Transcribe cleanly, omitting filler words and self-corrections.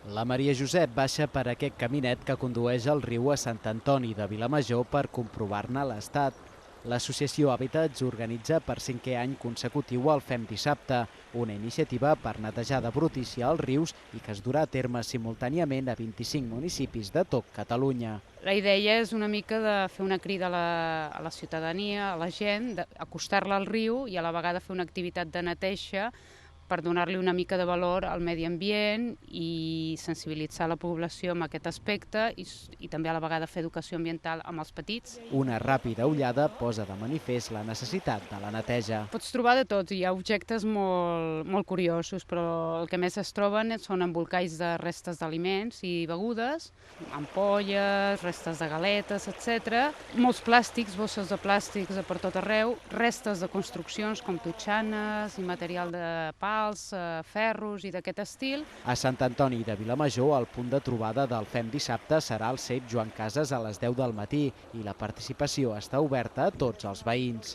La Maria Josep baixa per aquest caminet que condueix al riu a Sant Antoni de Vilamajor per comprovar-ne l'estat. L'associació Hàbitats organitza per 5è any consecutiu el Fem Dissabte, una iniciativa per netejar de brutícia els rius i que es durà a terme simultàniament a 25 municipis de tot Catalunya. La idea és una mica de fer una crida a la ciutadania, a la gent, d'acostar-la al riu i a la vegada fer una activitat de neteja per donar-li una mica de valor al medi ambient i sensibilitzar la població en aquest aspecte i també a la vegada fer educació ambiental amb els petits. Una ràpida ullada posa de manifest la necessitat de la neteja. Pots trobar de tot, hi ha objectes molt curiosos, però el que més es troben són embolcalls de restes d'aliments i begudes, ampolles, restes de galetes, etc. Molts plàstics, bosses de plàstics per tot arreu, restes de construccions com totxanes i material de pals, ferros i d'aquest estil. A Sant Antoni de Vilamajor, el punt de trobada del Fem Dissabte serà el CEIP Joan Casas a les 10 del matí i la participació està oberta a tots els veïns.